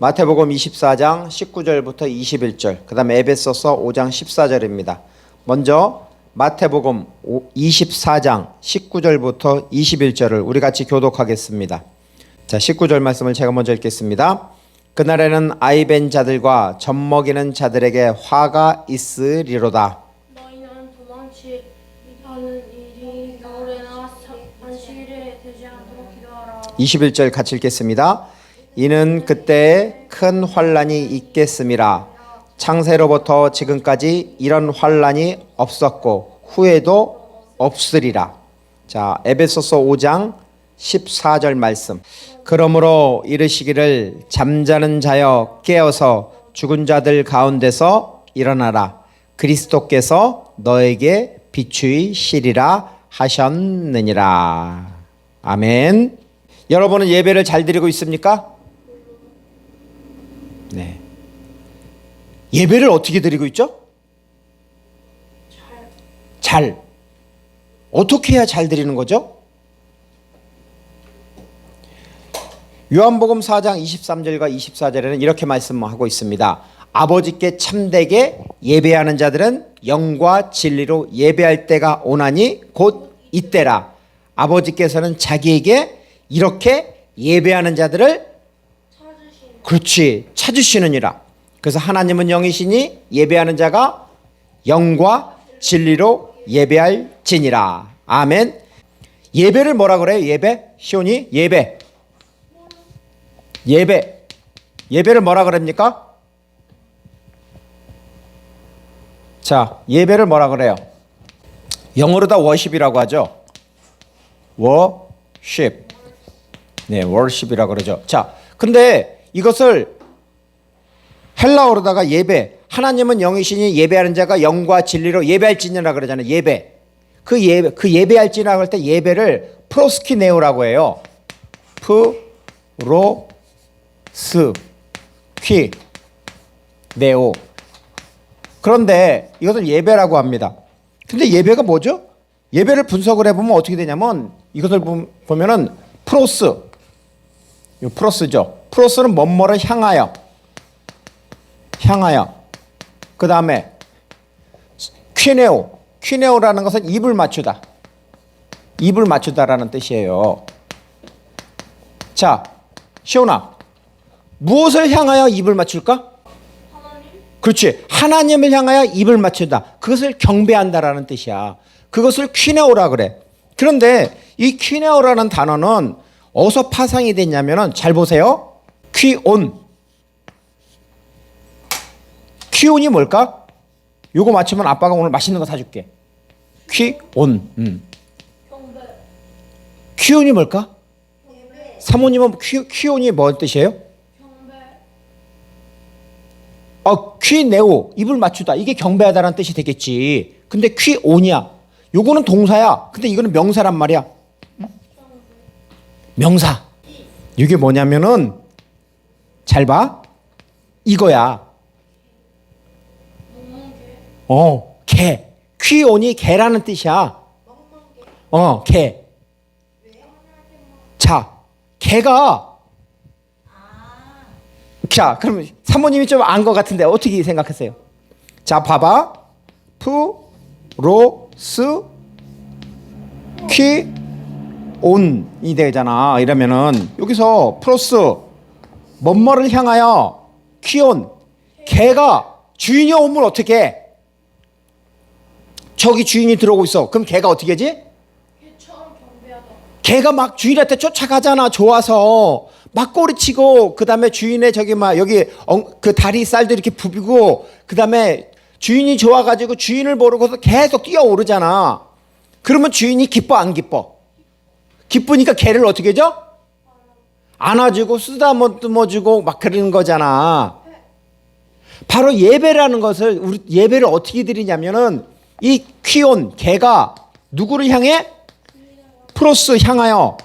마태복음 24장 19절부터 21절, 그 다음에 에베소서 5장 14절입니다. 먼저 마태복음 24장 19절부터 21절을 우리 같이 교독하겠습니다. 자, 19절 말씀을 제가 먼저 읽겠습니다. 그날에는 아이벤 자들과 젖먹이는 자들에게 화가 있으리로다. 너희는 도망치 하는 일이 겨울에나 안식일에 되지 않도록 기도하라. 21절 같이 읽겠습니다. 이는 그때에 큰 환란이 있겠음이라. 창세로부터 지금까지 이런 환란이 없었고 후에도 없으리라. 자, 에베소서 5장 14절 말씀. 그러므로 이르시기를 잠자는 자여 깨어서 죽은 자들 가운데서 일어나라. 그리스도께서 너에게 비추이시리라 하셨느니라. 아멘. 여러분은 예배를 잘 드리고 있습니까? 네. 예배를 어떻게 드리고 있죠? 잘. 어떻게 해야 잘 드리는 거죠? 요한복음 4장 23절과 24절에는 이렇게 말씀하고 있습니다. 아버지께 참되게 예배하는 자들은 영과 진리로 예배할 때가 오나니 곧 이때라. 아버지께서는 자기에게 이렇게 예배하는 자들을 그렇지 찾으시느니라. 그래서 하나님은 영이시니 예배하는 자가 영과 진리로 예배할지니라. 아멘. 예배를 뭐라 그래요? 예배? 시온이 예배. 예배를 뭐라 그럽니까? 자, 예배를 뭐라 그래요? 영어로 다 worship이라고 하죠. worship. 네, worship이라고 그러죠. 자, 근데 이것을 헬라어로다가 예배, 하나님은 영이시니 예배하는 자가 영과 진리로 예배할지니라 그러잖아요. 예배. 그 예배할지라고 할 때 예배를 프로스키네오라고 해요. 네오. 그런데 이것을 예배라고 합니다. 근데 예배가 뭐죠? 예배를 분석을 해보면 어떻게 되냐면 이것을 보면은 프로스죠. 프로스는 뭐뭐를 향하여. 그 다음에 퀴네오라는 것은 입을 맞추다라는 뜻이에요. 자, 시온아, 무엇을 향하여 입을 맞출까? 하나님? 그렇지. 하나님을 향하여 입을 맞춘다. 그것을 경배한다라는 뜻이야. 그것을 퀴네오라 그래. 그런데 이 퀴네오라는 단어는 어디서 파생이 됐냐면은 잘 보세요. 퀴온이 뭘까? 요거 맞추면 아빠가 오늘 맛있는 거 사줄게. 퀴온. 경배. 퀴온이 뭘까? 예배. 사모님은 퀴온이 뭔 뜻이에요? 경배. 퀴네오, 입을 맞추다. 이게 경배하다라는 뜻이 되겠지. 근데 퀴온이야. 요거는 동사야. 근데 이거는 명사란 말이야. 명사. 이게 뭐냐면은 잘 봐. 이거야. 개. 퀴온이 개라는 뜻이야. 개. 자, 개가. 자, 그럼 사모님이 좀 안 것 같은데 어떻게 생각하세요? 자, 봐봐. 퀴온이 되잖아. 이러면은 여기서 플러스 뭐뭐를 향하여 퀴온. 개가 주인이 오면 어떻게 해? 저기 주인이 들어오고 있어. 그럼 개가 어떻게 하지? 개처럼 경배하다. 개가 막 주인한테 쫓아가잖아. 좋아서 막 꼬리치고, 그 다음에 주인의 저기 막 여기 그 다리 쌀도 이렇게 부비고, 그 다음에 주인이 좋아가지고 주인을 모르고서 계속 뛰어오르잖아. 그러면 주인이 기뻐 안 기뻐? 기쁘니까 개를 어떻게 해줘? 안아주고 쓰다듬어주고 막 그러는 거잖아. 바로 예배라는 것을, 우리 예배를 어떻게 드리냐면은 이 퀴온, 개가 누구를 향해? 프로스 향하여.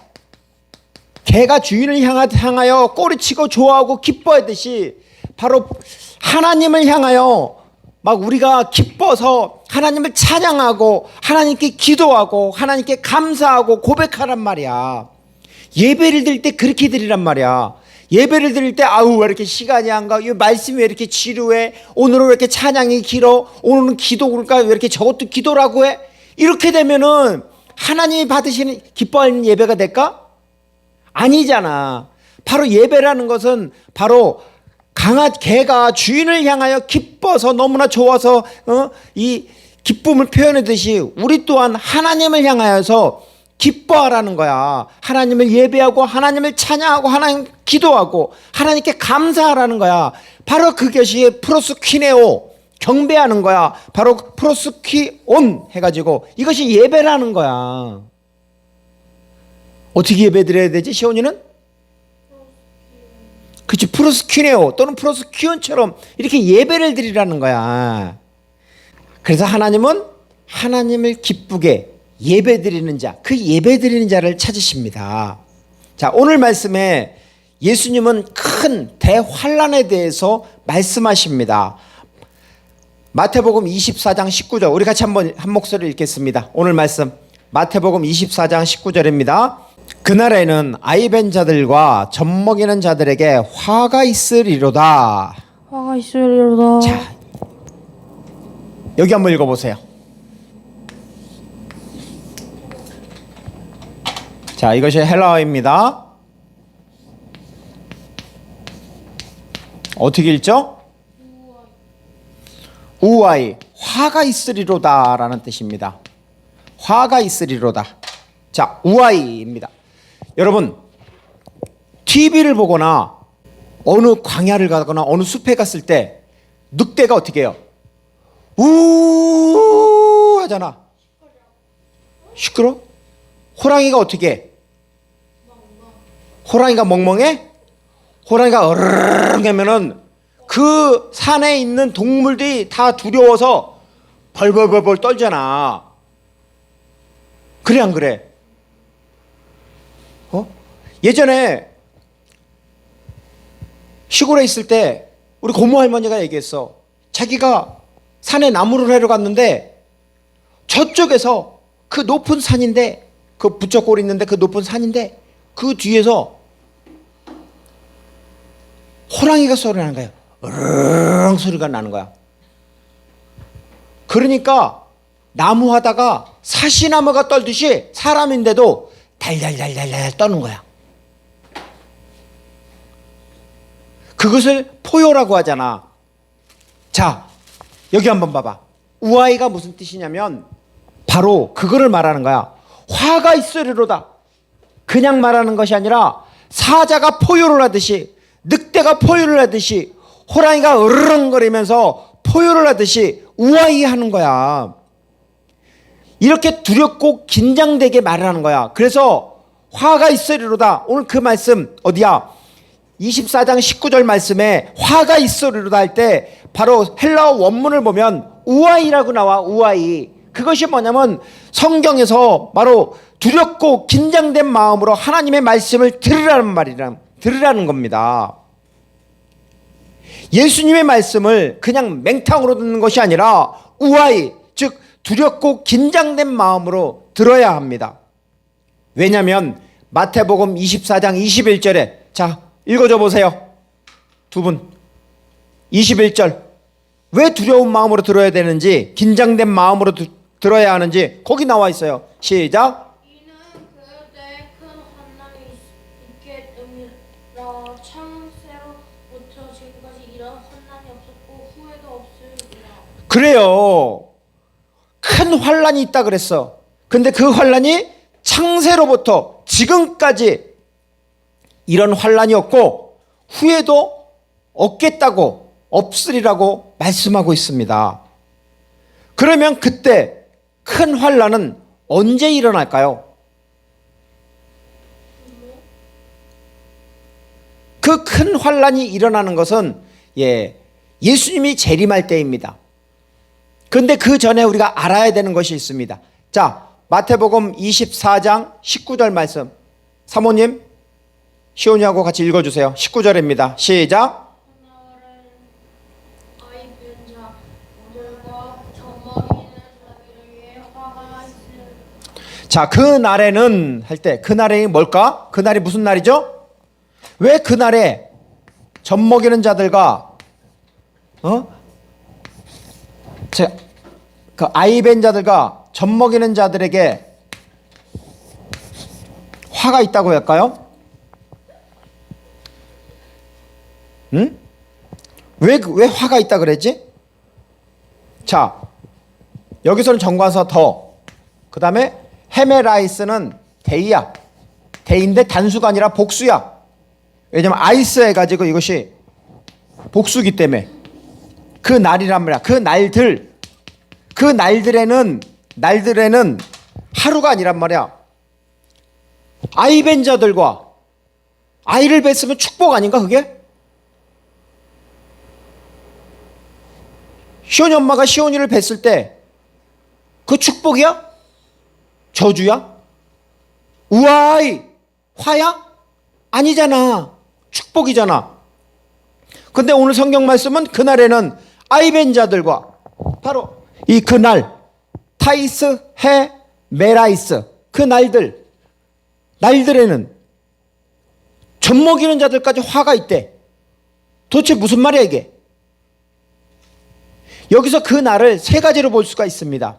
개가 주인을 향하여 꼬리치고 좋아하고 기뻐하듯이 바로 하나님을 향하여 막 우리가 기뻐서 하나님을 찬양하고 하나님께 기도하고 하나님께 감사하고 고백하란 말이야. 예배를 드릴 때 그렇게 드리란 말이야. 예배를 드릴 때 아우 왜 이렇게 시간이 안 가? 이 말씀이 왜 이렇게 지루해? 오늘은 왜 이렇게 찬양이 길어? 오늘은 기도 그럴까? 왜 이렇게 저것도 기도라고 해? 이렇게 되면은 하나님이 받으시는 기뻐하는 예배가 될까? 아니잖아. 바로 예배라는 것은 바로 개가 주인을 향하여 기뻐서 너무나 좋아서 이 기쁨을 표현하듯이 우리 또한 하나님을 향하여서 기뻐하라는 거야. 하나님을 예배하고 하나님을 찬양하고 하나님 기도하고 하나님께 감사하라는 거야. 바로 그것이 프로스퀴네오, 경배하는 거야. 바로 프로스퀴온 해가지고 이것이 예배라는 거야. 어떻게 예배 드려야 되지, 시온이는? 그치, 프로스퀴네오 또는 프로스퀴온처럼 이렇게 예배를 드리라는 거야. 그래서 하나님은 하나님을 기쁘게 예배 드리는 자, 그 예배 드리는 자를 찾으십니다. 자, 오늘 말씀에 예수님은 큰 대환란에 대해서 말씀하십니다. 마태복음 24장 19절, 우리 같이 한번 한 목소리 읽겠습니다. 오늘 말씀 마태복음 24장 19절입니다. 그날에는 아이벤 자들과 젖먹이는 자들에게 화가 있으리로다. 화가 있으리로다. 자, 여기 한번 읽어보세요. 자, 이것이 헬라어입니다. 어떻게 읽죠? 우아이, 화가 있으리로다 라는 뜻입니다. 화가 있으리로다. 자, 우아이입니다. 여러분, TV를 보거나 어느 광야를 가거나 어느 숲에 갔을 때 늑대가 어떻게 해요? 우 하잖아. 시끄러? 호랑이가 어떻게 해? 호랑이가 멍멍해? 호랑이가 으르르 하면은 그 산에 있는 동물들이 다 두려워서 벌벌벌벌 떨잖아. 그래 안 그래? 예전에 시골에 있을 때 우리 고모 할머니가 얘기했어. 자기가 산에 나무를 해러 갔는데 저쪽에서 그 높은 산인데 그 부쩍골 있는데 그 높은 산인데 그 뒤에서 호랑이가 소리 나는 거예요. 으르릉 소리가 나는 거야. 그러니까 나무 하다가 사시나무가 떨듯이 사람인데도 달달달달달 떠는 거야. 그것을 포효라고 하잖아. 자, 여기 한번 봐봐. 우아이가 무슨 뜻이냐면 바로 그거를 말하는 거야. 화가 있으리로다. 그냥 말하는 것이 아니라 사자가 포효를 하듯이, 늑대가 포효를 하듯이, 호랑이가 으르렁거리면서 포효를 하듯이 우아이 하는 거야. 이렇게 두렵고 긴장되게 말하는 거야. 그래서 화가 있으리로다. 오늘 그 말씀 어디야? 24장 19절 말씀에 화가 있으리로다 할 때 바로 헬라어 원문을 보면 우아이라고 나와. 우아이. 그것이 뭐냐면 성경에서 바로 두렵고 긴장된 마음으로 하나님의 말씀을 들으라는 겁니다. 예수님의 말씀을 그냥 맹탕으로 듣는 것이 아니라 우아이, 즉 두렵고 긴장된 마음으로 들어야 합니다. 왜냐하면 마태복음 24장 21절에 자 읽어줘 보세요. 두 분 21절 왜 두려운 마음으로 들어야 되는지 긴장된 마음으로 들어야 하는지 거기 나와 있어요. 시작. 이는 그때 큰 환난이 있게 됨이라 창세로부터 지금까지 이런 환난이 없었고 후에도 없으리라. 그래요. 큰 환란이 있다 그랬어. 근데 그 환란이 창세로부터 지금까지 이런 환란이 없고 후에도 없겠다고, 없으리라고 말씀하고 있습니다. 그러면 그때 큰 환란은 언제 일어날까요? 그 큰 환란이 일어나는 것은 예수님이 재림할 때입니다. 그런데 그 전에 우리가 알아야 되는 것이 있습니다. 자, 마태복음 24장 19절 말씀. 사모님, 시온이하고 같이 읽어주세요. 19절입니다. 시작. 그날은 아이벤 자들과 젖먹이는 자들에게 화가 있으리라. 자, 그 날에는 할 때 그 날이 뭘까? 그 날이 무슨 날이죠? 왜 그날에 젖 먹이는 자들과 그 아이 벤 자들과 젖 먹이는 자들에게 화가 있다고 할까요? 응? 왜 화가 있다 그랬지? 자, 여기서는 정관사 더, 그 다음에 헤메라이스는 데이야. 데이인데 단수가 아니라 복수야. 왜냐면 아이스 해가지고 이것이 복수기 때문에. 그 날이란 말이야. 그 날들에는 하루가 아니란 말이야. 아이 벤 자들과 아이를 뵀으면 축복 아닌가 그게? 시온이 엄마가 시온이를 뵀을 때 그 축복이야? 저주야? 우아이 화야? 아니잖아. 축복이잖아. 근데 오늘 성경 말씀은 그날에는 아이 벤 자들과 바로 이 그날 타이스 해 메라이스 그 날들에는 젖 먹이는 자들까지 화가 있대. 도대체 무슨 말이야 이게? 여기서 그 날을 세 가지로 볼 수가 있습니다.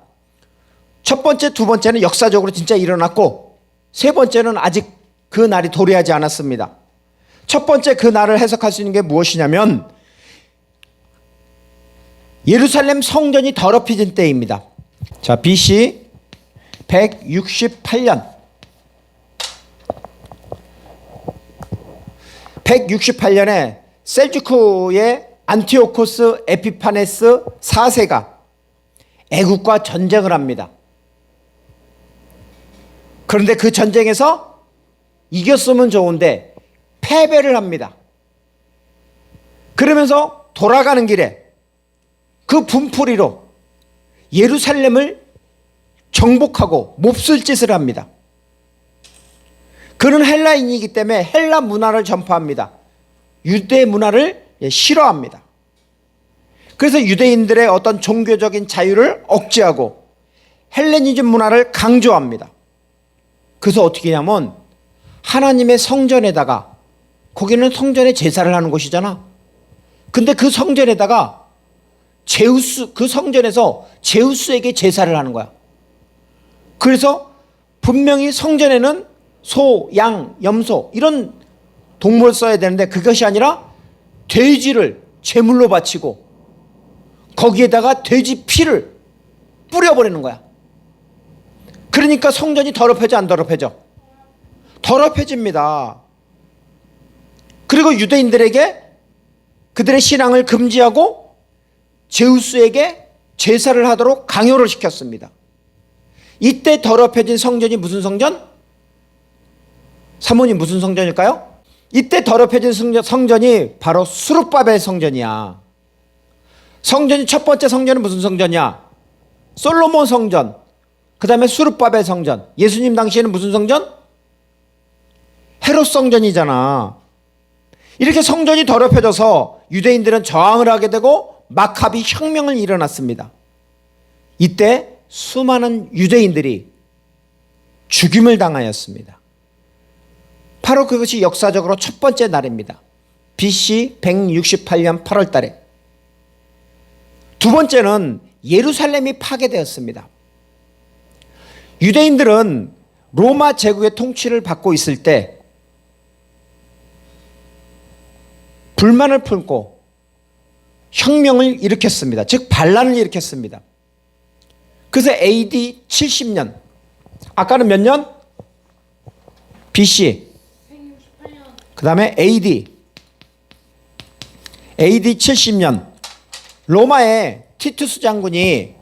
첫 번째, 두 번째는 역사적으로 진짜 일어났고, 세 번째는 아직 그 날이 도래하지 않았습니다. 첫 번째 그 날을 해석할 수 있는 게 무엇이냐면 예루살렘 성전이 더럽혀진 때입니다. 자, BC 168년 168년에 셀주크의 안티오코스 에피파네스 4세가 애국과 전쟁을 합니다. 그런데 그 전쟁에서 이겼으면 좋은데 패배를 합니다. 그러면서 돌아가는 길에 그 분풀이로 예루살렘을 정복하고 몹쓸 짓을 합니다. 그는 헬라인이기 때문에 헬라 문화를 전파합니다. 유대 문화를 싫어합니다. 그래서 유대인들의 어떤 종교적인 자유를 억제하고 헬레니즘 문화를 강조합니다. 그래서 어떻게 하냐면 하나님의 성전에다가, 거기는 성전에 제사를 하는 곳이잖아. 근데 그 성전에다가 그 성전에서 제우스에게 제사를 하는 거야. 그래서 분명히 성전에는 소, 양, 염소 이런 동물을 써야 되는데 그것이 아니라 돼지를 제물로 바치고 거기에다가 돼지 피를 뿌려버리는 거야. 그러니까 성전이 더럽혀져 안 더럽혀져? 더럽혀집니다. 그리고 유대인들에게 그들의 신앙을 금지하고 제우스에게 제사를 하도록 강요를 시켰습니다. 이때 더럽혀진 성전이 무슨 성전? 사모님 무슨 성전일까요? 이때 더럽혀진 성전이 바로 수룹바벨 성전이야. 성전이 첫 번째 성전은 무슨 성전이야? 솔로몬 성전. 그 다음에 수룹바벨 성전. 예수님 당시에는 무슨 성전? 헤롯 성전이잖아. 이렇게 성전이 더럽혀져서 유대인들은 저항을 하게 되고 마카비 혁명을 일어났습니다. 이때 수많은 유대인들이 죽임을 당하였습니다. 바로 그것이 역사적으로 첫 번째 날입니다. BC 168년 8월 달에. 두 번째는 예루살렘이 파괴되었습니다. 유대인들은 로마 제국의 통치를 받고 있을 때 불만을 품고 혁명을 일으켰습니다. 즉 반란을 일으켰습니다. 그래서 AD 70년, 아까는 몇 년? BC, 168년. 그 다음에 AD 70년 로마의 티투스 장군이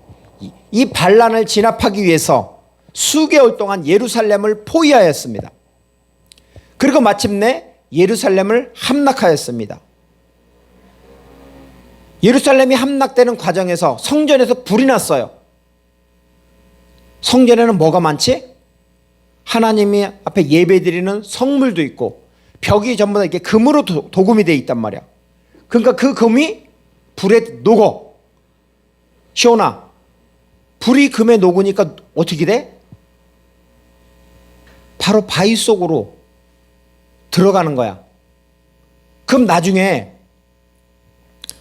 이 반란을 진압하기 위해서 수개월 동안 예루살렘을 포위하였습니다. 그리고 마침내 예루살렘을 함락하였습니다. 예루살렘이 함락되는 과정에서 성전에서 불이 났어요. 성전에는 뭐가 많지? 하나님이 앞에 예배드리는 성물도 있고 벽이 전부 다 이렇게 금으로 도금이 되어 있단 말이야. 그러니까 그 금이 불에 녹어. 시온아, 불이 금에 녹으니까 어떻게 돼? 바로 바위 속으로 들어가는 거야. 그럼 나중에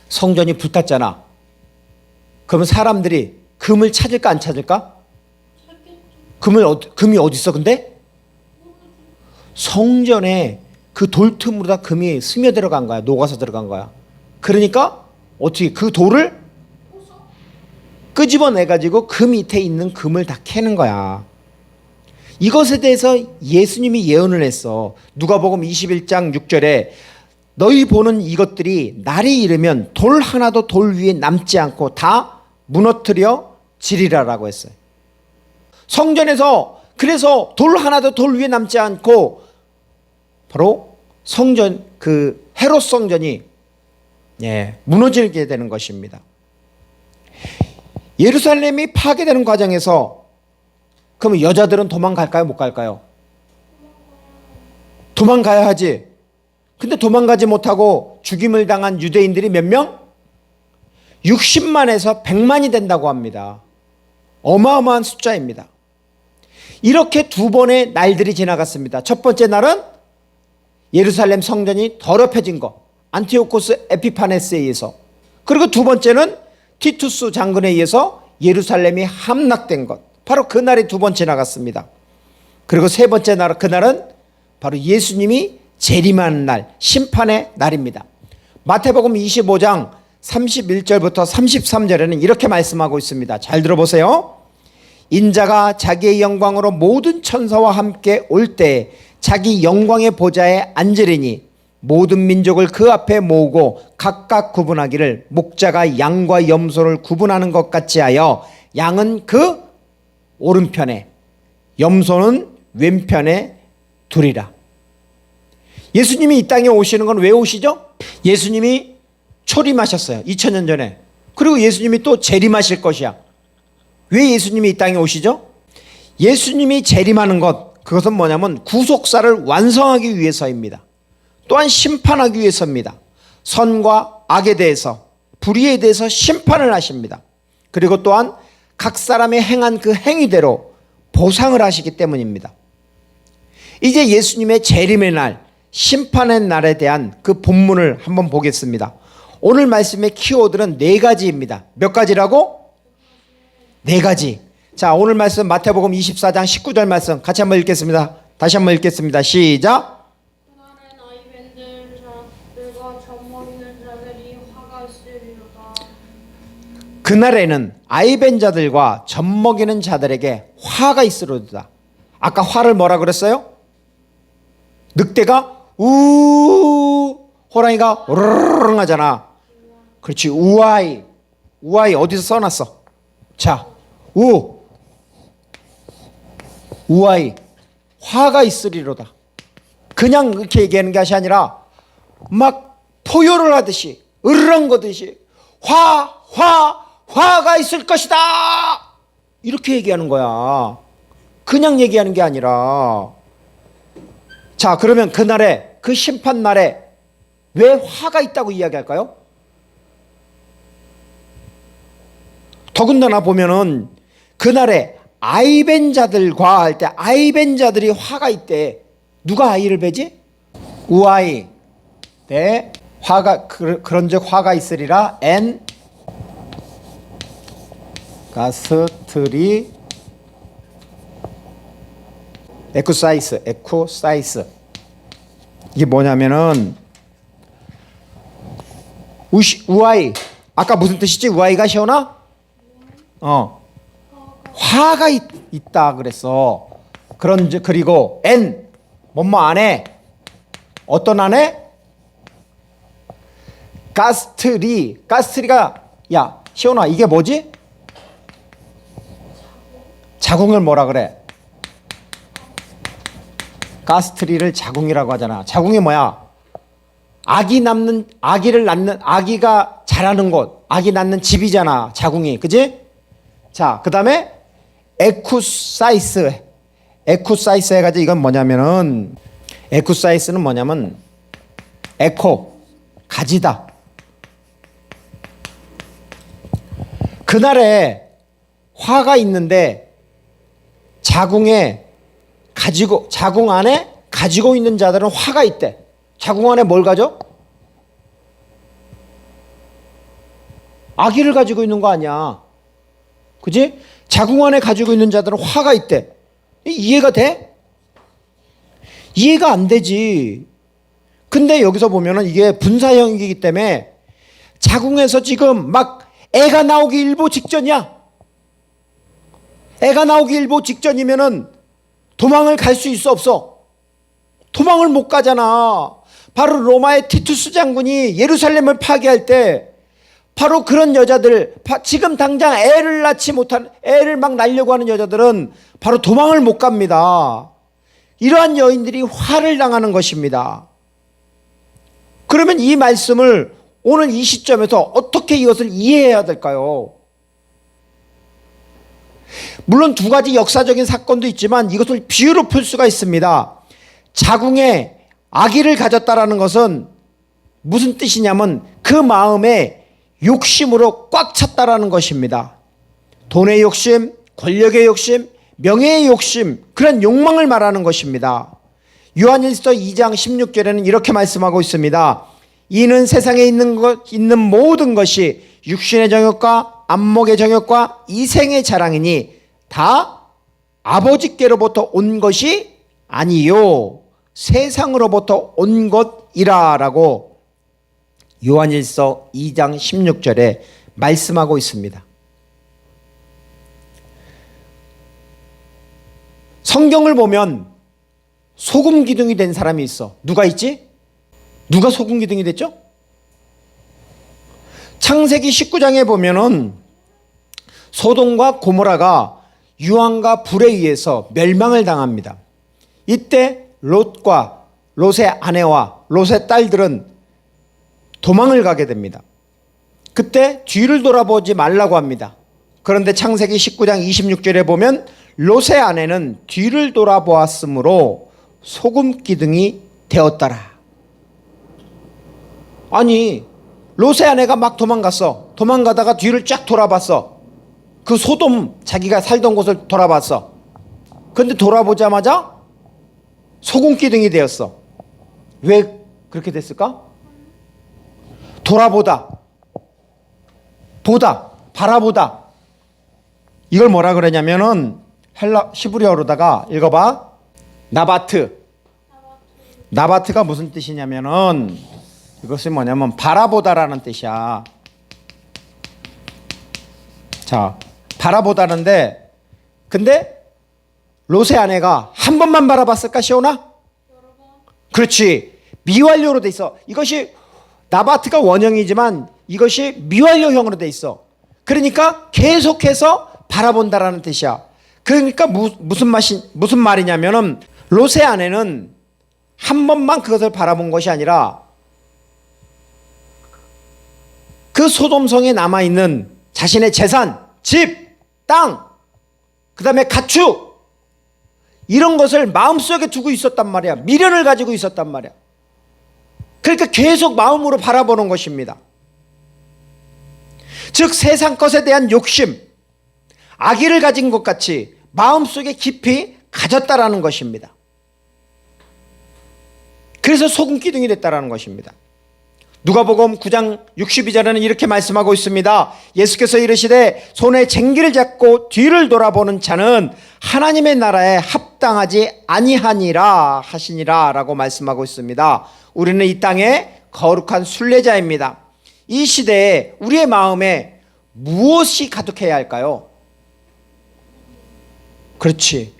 성전이 불탔잖아. 그러면 사람들이 금을 찾을까 안 찾을까? 금이 어디 있어 근데? 성전에 그 돌 틈으로 다 금이 스며 들어간 거야. 녹아서 들어간 거야. 그러니까 어떻게 그 돌을 끄집어내가지고 그 밑에 있는 금을 다 캐는 거야. 이것에 대해서 예수님이 예언을 했어. 누가복음 21장 6절에 너희 보는 이것들이 날이 이르면 돌 하나도 돌 위에 남지 않고 다 무너뜨려 지리라라고 했어요. 성전에서 그래서 돌 하나도 돌 위에 남지 않고 바로 성전 그 헤롯 성전이 무너지게 되는 것입니다. 예루살렘이 파괴되는 과정에서 그러면 여자들은 도망갈까요? 못 갈까요? 도망가야 하지. 근데 도망가지 못하고 죽임을 당한 유대인들이 몇 명? 60만에서 100만이 된다고 합니다. 어마어마한 숫자입니다. 이렇게 두 번의 날들이 지나갔습니다. 첫 번째 날은 예루살렘 성전이 더럽혀진 것, 안티오코스 에피파네스에 의해서. 그리고 두 번째는 티투스 장군에 의해서 예루살렘이 함락된 것. 바로 그 날이 두 번 지나갔습니다. 그리고 세 번째 날, 그날은 바로 예수님이 재림하는 날, 심판의 날입니다. 마태복음 25장 31절부터 33절에는 이렇게 말씀하고 있습니다. 잘 들어보세요. 인자가 자기의 영광으로 모든 천사와 함께 올 때 자기 영광의 보좌에 앉으리니 모든 민족을 그 앞에 모으고 각각 구분하기를 목자가 양과 염소를 구분하는 것 같이 하여 양은 그 오른편에 염소는 왼편에 두리라. 예수님이 이 땅에 오시는 건 왜 오시죠? 예수님이 초림하셨어요. 2000년 전에. 그리고 예수님이 또 재림하실 것이야. 왜 예수님이 이 땅에 오시죠? 예수님이 재림하는 것, 그것은 뭐냐면 구속사를 완성하기 위해서입니다. 또한 심판하기 위해서입니다. 선과 악에 대해서, 불의에 대해서 심판을 하십니다. 그리고 또한 각 사람이 행한 그 행위대로 보상을 하시기 때문입니다. 이제 예수님의 재림의 날, 심판의 날에 대한 그 본문을 한번 보겠습니다. 오늘 말씀의 키워드는 네 가지입니다. 몇 가지라고? 네 가지. 자, 오늘 말씀 마태복음 24장 19절 말씀 같이 한번 읽겠습니다. 다시 한번 읽겠습니다. 시작. 그날에 나이 밴들 자들과 젖 먹이는 자들이 화가 있으리로다. 그날에는 아이벤 자들과 젖 먹이는 자들에게 화가 있으리로다. 아까 화를 뭐라 그랬어요? 늑대가 우, 호랑이가 우르르 하잖아. 그렇지. 우아이. 우아이 어디서 써놨어? 자, 우아이. 화가 있으리로다. 그냥 이렇게 얘기하는 것이 아니라 막 포효를 하듯이 으르렁거듯이 화가 있을 것이다. 이렇게 얘기하는 거야. 그냥 얘기하는 게 아니라. 자, 그러면 그날에, 그 심판 날에 왜 화가 있다고 이야기할까요? 더군다나 보면은 그날에 아이벤 자들과 할 때 아이벤 자들이 화가 있대. 누가 아이를 베지? 우아이. 네. 화가, 그런즉 화가 있으리라. 엔 가스트리 에쿠사이스. 이게 뭐냐면은 우아이. 아까 무슨 뜻이지? 우아이가 시원하? 화가 있다 그랬어. 그리고 엔 뭐뭐 안에 어떤 안에 가스트리가 야 시원아 이게 뭐지? 자궁을 뭐라 그래? 가스트리를 자궁이라고 하잖아. 자궁이 뭐야? 아기를 낳는, 아기가 자라는 곳, 아기 낳는 집이잖아. 자궁이. 그지? 자, 그 다음에 에쿠사이스 해가지고 이건 뭐냐면은, 에쿠사이스는 뭐냐면, 가지다. 그날에 화가 있는데, 자궁 안에 가지고 있는 자들은 화가 있대. 자궁 안에 뭘 가져? 악의를 가지고 있는 거 아니야. 그지? 자궁 안에 가지고 있는 자들은 화가 있대. 이해가 돼? 이해가 안 되지. 근데 여기서 보면은 이게 분사형이기 때문에 자궁에서 지금 막 애가 나오기 일보 직전이야. 애가 나오기 일보 직전이면은 도망을 갈 수 있어 없어? 도망을 못 가잖아. 바로 로마의 티투스 장군이 예루살렘을 파괴할 때 바로 그런 여자들, 지금 당장 애를 낳지 못한, 애를 막 낳으려고 하는 여자들은 바로 도망을 못 갑니다. 이러한 여인들이 화를 당하는 것입니다. 그러면 이 말씀을 오늘 이 시점에서 어떻게 이것을 이해해야 될까요? 물론 두 가지 역사적인 사건도 있지만 이것을 비유로 풀 수가 있습니다. 자궁에 아기를 가졌다라는 것은 무슨 뜻이냐면 그 마음에 욕심으로 꽉 찼다라는 것입니다. 돈의 욕심, 권력의 욕심, 명예의 욕심, 그런 욕망을 말하는 것입니다. 요한일서 2장 16절에는 이렇게 말씀하고 있습니다. 이는 세상에 있는 모든 것이 육신의 정욕과 안목의 정욕과 이생의 자랑이니 다 아버지께로부터 온 것이 아니요 세상으로부터 온 것이라 라고 요한일서 2장 16절에 말씀하고 있습니다. 성경을 보면 소금 기둥이 된 사람이 있어. 누가 있지? 누가 소금 기둥이 됐죠? 창세기 19장에 보면은 소돔과 고모라가 유황과 불에 의해서 멸망을 당합니다. 이때 롯과 롯의 아내와 롯의 딸들은 도망을 가게 됩니다. 그때 뒤를 돌아보지 말라고 합니다. 그런데 창세기 19장 26절에 보면 롯의 아내는 뒤를 돌아보았으므로 소금 기둥이 되었더라. 아니, 롯의 아내가 막 도망갔어. 도망가다가 뒤를 쫙 돌아봤어. 그 소돔 자기가 살던 곳을 돌아봤어. 그런데 돌아보자마자 소금 기둥이 되었어. 왜 그렇게 됐을까? 돌아보다, 바라보다. 이걸 뭐라 그러냐면은 히브리어로다가 읽어봐. 나바트가 무슨 뜻이냐면은 이것이 뭐냐면 바라보다라는 뜻이야. 자, 바라보다는데 근데 롯의 아내가 한 번만 바라봤을까 시온아? 그렇지. 미완료로 돼 있어. 이것이 나바트가 원형이지만 이것이 미완료형으로 돼 있어. 그러니까 계속해서 바라본다라는 뜻이야. 그러니까 무슨 말이냐면은 롯의 아내는 한 번만 그것을 바라본 것이 아니라 그 소돔성에 남아있는 자신의 재산, 집, 땅, 그 다음에 가축 이런 것을 마음속에 두고 있었단 말이야. 미련을 가지고 있었단 말이야. 그러니까 계속 마음으로 바라보는 것입니다. 즉 세상 것에 대한 욕심, 악의를 가진 것 같이 마음속에 깊이 가졌다라는 것입니다. 그래서 소금 기둥이 됐다라는 것입니다. 누가복음 9장 62절에는 이렇게 말씀하고 있습니다. 예수께서 이르시되 손에 쟁기를 잡고 뒤를 돌아보는 자는 하나님의 나라에 합당하지 아니하니라 하시니라 라고 말씀하고 있습니다. 우리는 이 땅에 거룩한 순례자입니다. 이 시대에 우리의 마음에 무엇이 가득해야 할까요? 그렇지.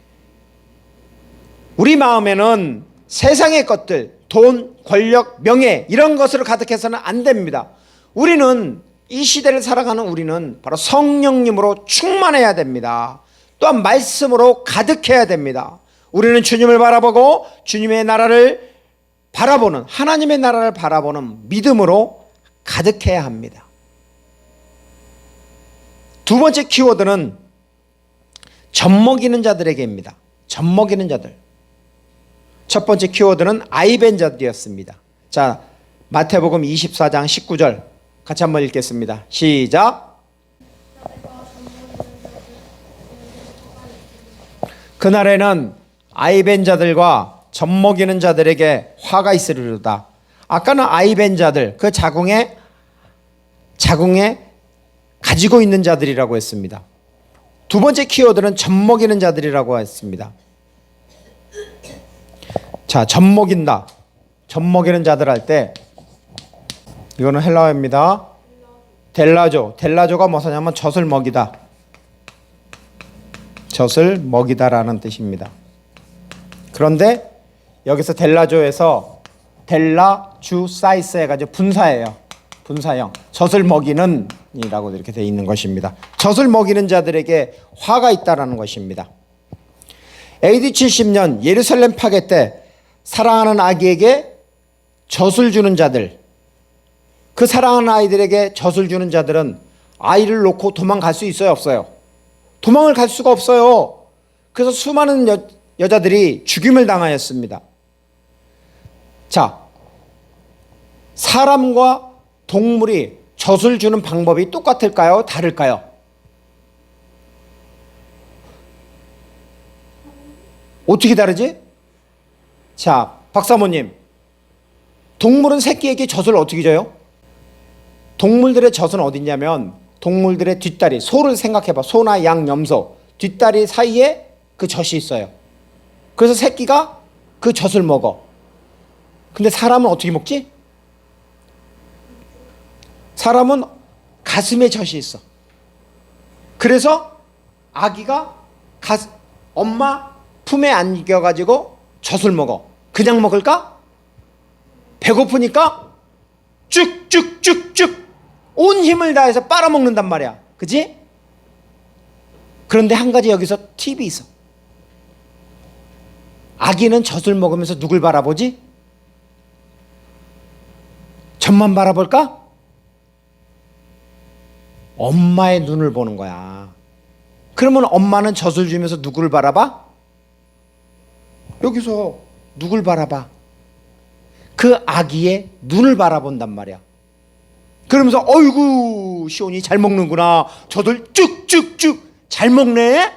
우리 마음에는 세상의 것들, 돈, 권력, 명예 이런 것으로 가득해서는 안 됩니다. 우리는 이 시대를 살아가는 우리는 바로 성령님으로 충만해야 됩니다. 또한 말씀으로 가득해야 됩니다. 우리는 주님을 바라보고 주님의 나라를 바라보는 하나님의 나라를 바라보는 믿음으로 가득해야 합니다. 두 번째 키워드는 젖먹이는 자들에게입니다. 젖먹이는 자들. 첫 번째 키워드는 아이벤자들이었습니다. 자, 마태복음 24장 19절 같이 한번 읽겠습니다. 시작. 그날에는 아이벤자들과 젖먹이는 자들에게 화가 있으리로다. 아까는 아이벤자들, 그 자궁에 가지고 있는 자들이라고 했습니다. 두 번째 키워드는 젖먹이는 자들이라고 했습니다. 자, 젖먹인다. 젖먹이는 자들 할 때 이거는 헬라어입니다. 델라조. 델라조가 뭐냐면 젖을 먹이다. 젖을 먹이다라는 뜻입니다. 그런데 여기서 델라조에서 델라주 사이스 해가지고 분사예요. 분사형. 젖을 먹이는 이라고 이렇게 되어 있는 것입니다. 젖을 먹이는 자들에게 화가 있다라는 것입니다. AD 70년 예루살렘 파괴 때 사랑하는 아기에게 젖을 주는 자들, 그 사랑하는 아이들에게 젖을 주는 자들은 아이를 놓고 도망갈 수 있어요, 없어요? 도망을 갈 수가 없어요. 그래서 수많은 여자들이 죽임을 당하였습니다. 자, 사람과 동물이 젖을 주는 방법이 똑같을까요? 다를까요? 어떻게 다르지? 자, 박사모님, 동물은 새끼에게 젖을 어떻게 줘요? 동물들의 젖은 어디 있냐면 동물들의 뒷다리, 소를 생각해봐. 소나 양, 염소 뒷다리 사이에 그 젖이 있어요. 그래서 새끼가 그 젖을 먹어. 근데 사람은 어떻게 먹지? 사람은 가슴에 젖이 있어. 그래서 아기가 엄마 품에 안겨가지고 젖을 먹어. 그냥 먹을까? 배고프니까 쭉쭉쭉쭉 온 힘을 다해서 빨아먹는단 말이야. 그치? 그런데 한 가지 여기서 팁이 있어. 아기는 젖을 먹으면서 누굴 바라보지? 젖만 바라볼까? 엄마의 눈을 보는 거야. 그러면 엄마는 젖을 주면서 누구를 바라봐? 여기서 누굴 바라봐? 그 아기의 눈을 바라본단 말이야. 그러면서 어이구 시온이 잘 먹는구나. 젖을 쭉쭉쭉 잘 먹네.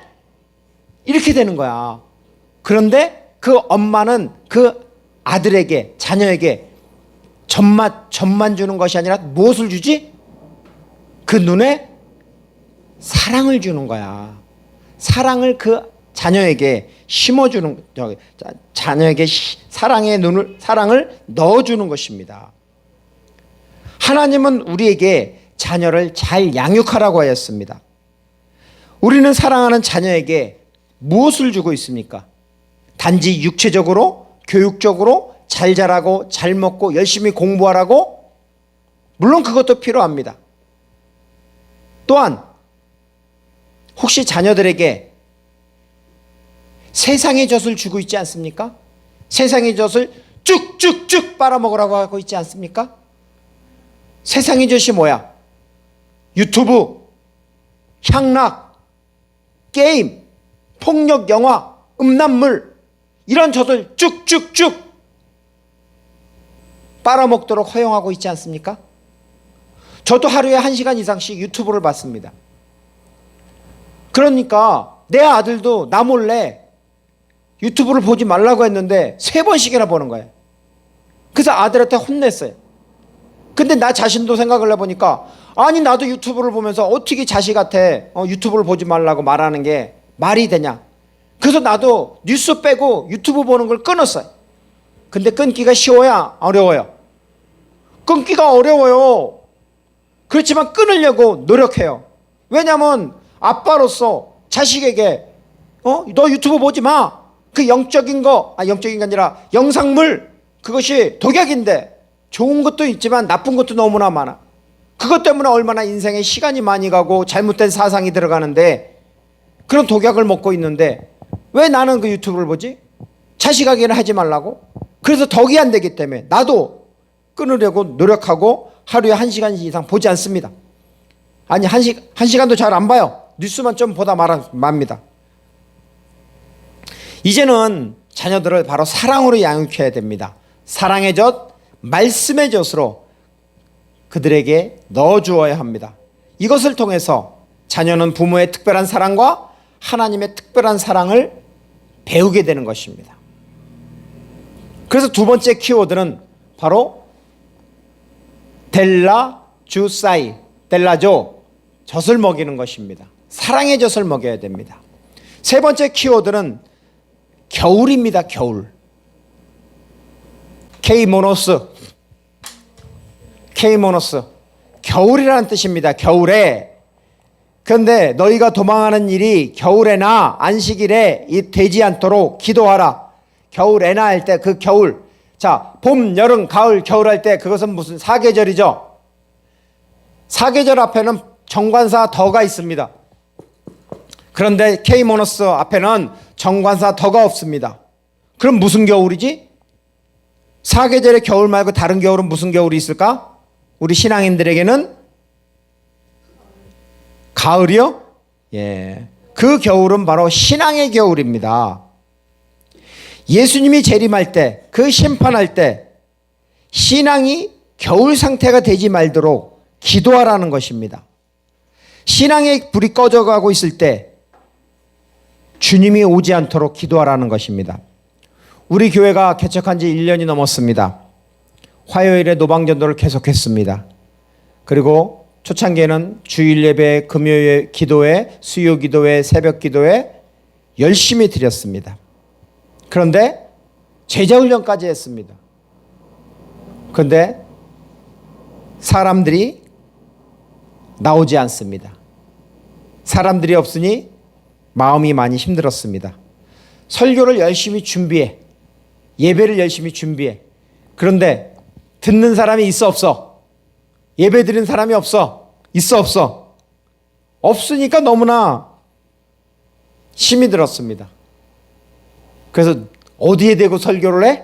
이렇게 되는 거야. 그런데 그 엄마는 그 아들에게 자녀에게 젖만 주는 것이 아니라 무엇을 주지? 그 눈에 사랑을 주는 거야. 사랑을 그 자녀에게 심어주는, 자녀에게 사랑을 넣어주는 것입니다. 하나님은 우리에게 자녀를 잘 양육하라고 하였습니다. 우리는 사랑하는 자녀에게 무엇을 주고 있습니까? 단지 육체적으로, 교육적으로 잘 자라고 잘 먹고 열심히 공부하라고? 물론 그것도 필요합니다. 또한 혹시 자녀들에게 세상의 젖을 주고 있지 않습니까? 세상의 젖을 쭉쭉쭉 빨아먹으라고 하고 있지 않습니까? 세상의 젖이 뭐야? 유튜브, 향락, 게임, 폭력 영화, 음란물, 이런 젖을 쭉쭉쭉 빨아먹도록 허용하고 있지 않습니까? 저도 하루에 1시간 이상씩 유튜브를 봤습니다. 그러니까 내 아들도 나 몰래 유튜브를 보지 말라고 했는데 3번씩이나 보는 거예요. 그래서 아들한테 혼냈어요. 근데 나 자신도 생각을 해보니까 아니 나도 유튜브를 보면서 어떻게 자식한테 유튜브를 보지 말라고 말하는 게 말이 되냐. 그래서 나도 뉴스 빼고 유튜브 보는 걸 끊었어요. 근데 끊기가 쉬워야 어려워요? 끊기가 어려워요. 그렇지만 끊으려고 노력해요. 왜냐하면 아빠로서 자식에게 너 유튜브 보지 마. 그 영적인 게 아니라 영상물, 그것이 독약인데 좋은 것도 있지만 나쁜 것도 너무나 많아. 그것 때문에 얼마나 인생에 시간이 많이 가고 잘못된 사상이 들어가는데 그런 독약을 먹고 있는데 왜 나는 그 유튜브를 보지? 자식에게는 하지 말라고? 그래서 덕이 안 되기 때문에 나도 끊으려고 노력하고 하루에 1시간 이상 보지 않습니다. 아니 1시간도 잘 안 봐요. 뉴스만 좀 보다 맙니다. 이제는 자녀들을 바로 사랑으로 양육해야 됩니다. 사랑의 젖, 말씀의 젖으로 그들에게 넣어주어야 합니다. 이것을 통해서 자녀는 부모의 특별한 사랑과 하나님의 특별한 사랑을 배우게 되는 것입니다. 그래서 두 번째 키워드는 바로 델라주사이, 델라조, 젖을 먹이는 것입니다. 사랑의 젖을 먹여야 됩니다. 세 번째 키워드는 겨울입니다. 겨울. 케이모노스. 겨울이라는 뜻입니다. 겨울에. 그런데 너희가 도망하는 일이 겨울에나 안식일에 되지 않도록 기도하라. 겨울에나 할 때 그 겨울. 자, 봄, 여름, 가을, 겨울 할 때 그것은 무슨 사계절이죠. 사계절 앞에는 정관사 더가 있습니다. 그런데 케이모노스 앞에는 정관사 더가 없습니다. 그럼 무슨 겨울이지? 사계절의 겨울 말고 다른 겨울은 무슨 겨울이 있을까? 우리 신앙인들에게는 가을이요? 예. 그 겨울은 바로 신앙의 겨울입니다. 예수님이 재림할 때, 그 심판할 때 신앙이 겨울 상태가 되지 말도록 기도하라는 것입니다. 신앙의 불이 꺼져가고 있을 때 주님이 오지 않도록 기도하라는 것입니다. 우리 교회가 개척한 지 1년이 넘었습니다. 화요일에 노방전도를 계속했습니다. 그리고 초창기에는 주일 예배, 금요일 기도회, 수요 기도회, 새벽 기도회 열심히 드렸습니다. 그런데 제자훈련까지 했습니다. 그런데 사람들이 나오지 않습니다. 사람들이 없으니 마음이 많이 힘들었습니다. 설교를 열심히 준비해. 예배를 열심히 준비해. 그런데 듣는 사람이 있어 없어? 예배 드리는 사람이 없어? 있어 없어? 없으니까 너무나 힘이 들었습니다. 그래서 어디에 대고 설교를 해?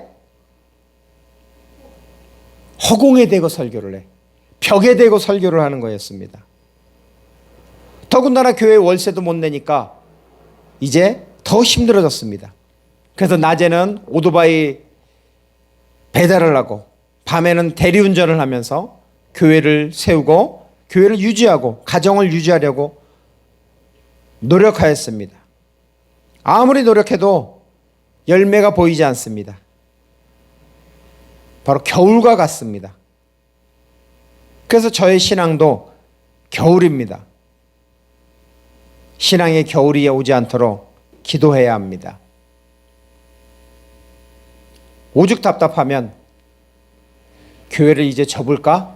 허공에 대고 설교를 해. 벽에 대고 설교를 하는 거였습니다. 더군다나 교회 월세도 못 내니까 이제 더 힘들어졌습니다. 그래서 낮에는 오토바이 배달을 하고 밤에는 대리운전을 하면서 교회를 세우고 교회를 유지하고 가정을 유지하려고 노력하였습니다. 아무리 노력해도 열매가 보이지 않습니다. 바로 겨울과 같습니다. 그래서 저의 신앙도 겨울입니다. 신앙의 겨울이 오지 않도록 기도해야 합니다. 오죽 답답하면 교회를 이제 접을까?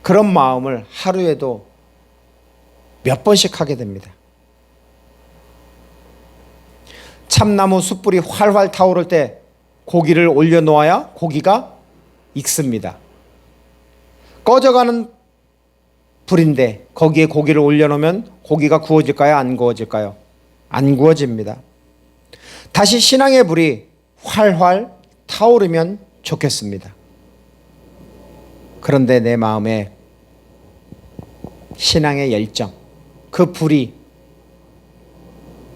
그런 마음을 하루에도 몇 번씩 하게 됩니다. 참나무 숯불이 활활 타오를 때 고기를 올려놓아야 고기가 익습니다. 꺼져가는 불인데 거기에 고기를 올려놓으면 고기가 구워질까요? 안 구워질까요? 안 구워집니다. 다시 신앙의 불이 활활 타오르면 좋겠습니다. 그런데 내 마음에 신앙의 열정, 그 불이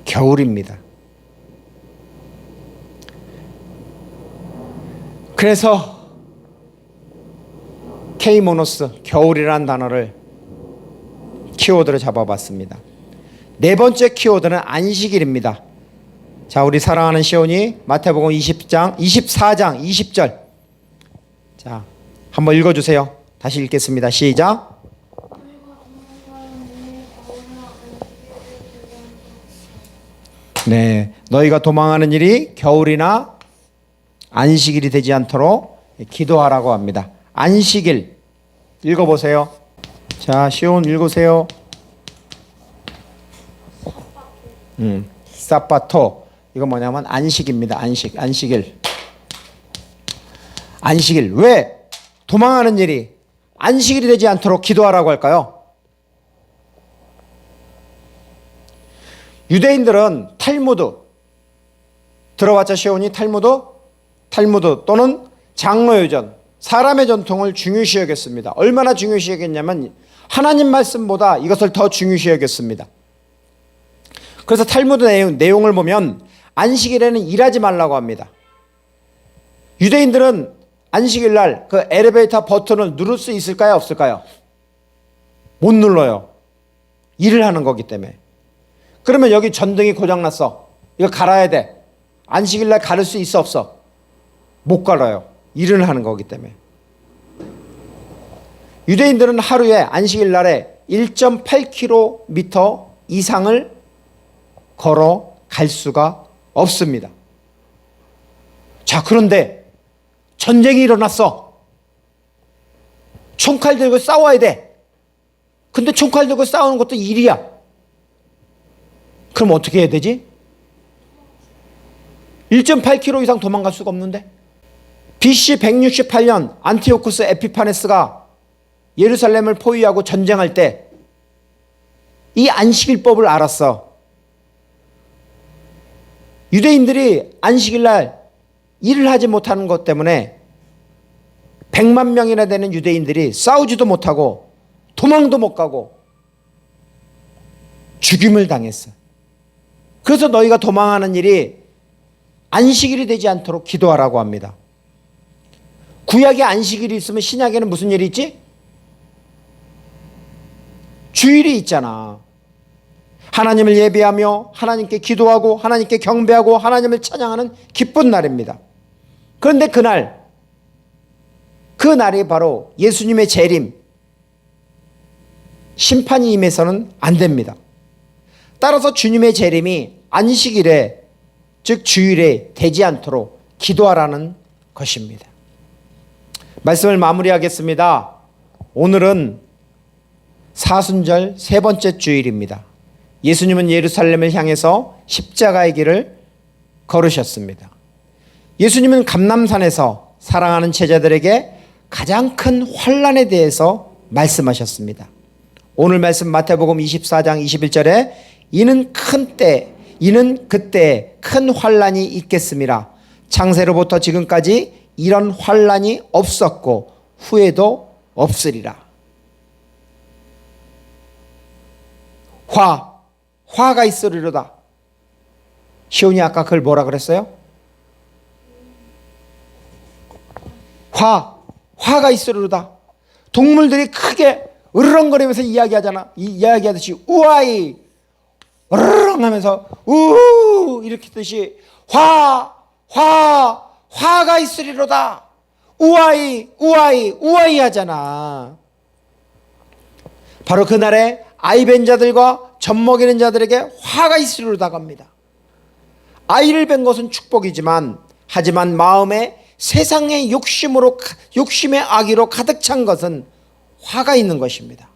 겨울입니다. 그래서 케이모노스, 겨울이라는 단어를 키워드로 잡아봤습니다. 네 번째 키워드는 안식일입니다. 자, 우리 사랑하는 시온이 마태복음 24장 20절. 자, 한번 읽어주세요. 다시 읽겠습니다. 시작. 네, 너희가 도망하는 일이 겨울이나 안식일이 되지 않도록 기도하라고 합니다. 안식일 읽어보세요. 자, 시온 읽으세요. 사바토. 이거 뭐냐면 안식입니다. 안식일. 왜 도망하는 일이 안식일이 되지 않도록 기도하라고 할까요? 유대인들은 탈무드 들어봤죠? 시온이 탈무드 또는 장로유전, 사람의 전통을 중요시 여겼습니다. 얼마나 중요시 여겼냐면 하나님 말씀보다 이것을 더 중요시 여겼습니다. 그래서 탈무드 내용을 보면 안식일에는 일하지 말라고 합니다. 유대인들은 안식일 날 그 엘리베이터 버튼을 누를 수 있을까요? 없을까요? 못 눌러요. 일을 하는 거기 때문에. 그러면 여기 전등이 고장났어. 이거 갈아야 돼. 안식일 날 갈을 수 있어 없어? 못 갈아요. 일을 하는 거기 때문에. 유대인들은 하루에 안식일 날에 1.8km 이상을 걸어 갈 수가 없습니다. 자, 그런데 전쟁이 일어났어. 총칼 들고 싸워야 돼. 근데 총칼 들고 싸우는 것도 일이야. 그럼 어떻게 해야 되지? 1.8km 이상 도망갈 수가 없는데. BC 168년 안티오쿠스 에피파네스가 예루살렘을 포위하고 전쟁할 때 이 안식일법을 알았어. 유대인들이 안식일 날 일을 하지 못하는 것 때문에 100만 명이나 되는 유대인들이 싸우지도 못하고 도망도 못 가고 죽임을 당했어. 그래서 너희가 도망하는 일이 안식일이 되지 않도록 기도하라고 합니다. 구약에 안식일이 있으면 신약에는 무슨 일이 있지? 주일이 있잖아. 하나님을 예배하며 하나님께 기도하고 하나님께 경배하고 하나님을 찬양하는 기쁜 날입니다. 그런데 그날, 그 날이 바로 예수님의 재림, 심판이 임해서는 안 됩니다. 따라서 주님의 재림이 안식일에, 즉 주일에 되지 않도록 기도하라는 것입니다. 말씀을 마무리하겠습니다. 오늘은 사순절 세 번째 주일입니다. 예수님은 예루살렘을 향해서 십자가의 길을 걸으셨습니다. 예수님은 감람산에서 사랑하는 제자들에게 가장 큰 환난에 대해서 말씀하셨습니다. 오늘 말씀 마태복음 24장 21절에 이는 그때 큰 환난이 있겠음이라. 창세로부터 지금까지 이런 환난이 없었고 후에도 없으리라. 화가 있으리로다. 시온이 아까 그걸 뭐라 그랬어요? 화가 있으리로다. 동물들이 크게 으르렁거리면서 이야기하듯이 우아이 으르렁 하면서 우 이렇게 뜻이 화가 있으리로다. 우아이 하잖아. 바로 그날에 아이 뵌 자들과 젖 먹이는 자들에게 화가 있으리로다 합니다. 아이를 뵌 것은 축복이지만 하지만 마음에 세상의 욕심의 악의로 가득 찬 것은 화가 있는 것입니다.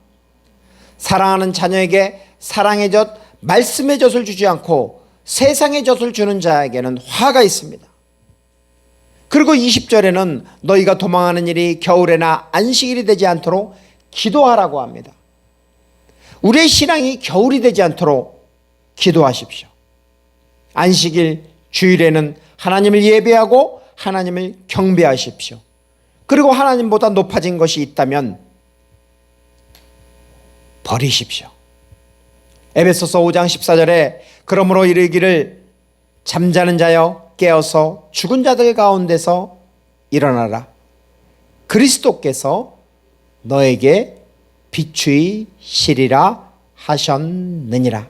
사랑하는 자녀에게 사랑의 젖, 말씀의 젖을 주지 않고 세상의 젖을 주는 자에게는 화가 있습니다. 그리고 20절에는 너희가 도망하는 일이 겨울에나 안식일이 되지 않도록 기도하라고 합니다. 우리의 신앙이 겨울이 되지 않도록 기도하십시오. 안식일, 주일에는 하나님을 예배하고 하나님을 경배하십시오. 그리고 하나님보다 높아진 것이 있다면 버리십시오. 에베소서 5장 14절에 그러므로 이르기를 잠자는 자여 깨어서 죽은 자들 가운데서 일어나라. 그리스도께서 너에게 비추이시리라 하셨느니라.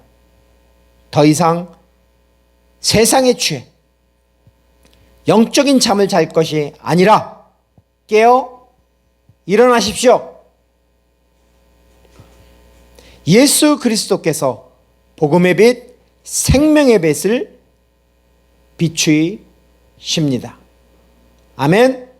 더 이상 세상에 취해 영적인 잠을 잘 것이 아니라 깨어 일어나십시오. 예수 그리스도께서 복음의 빛, 생명의 빛을 비추이십니다. 아멘.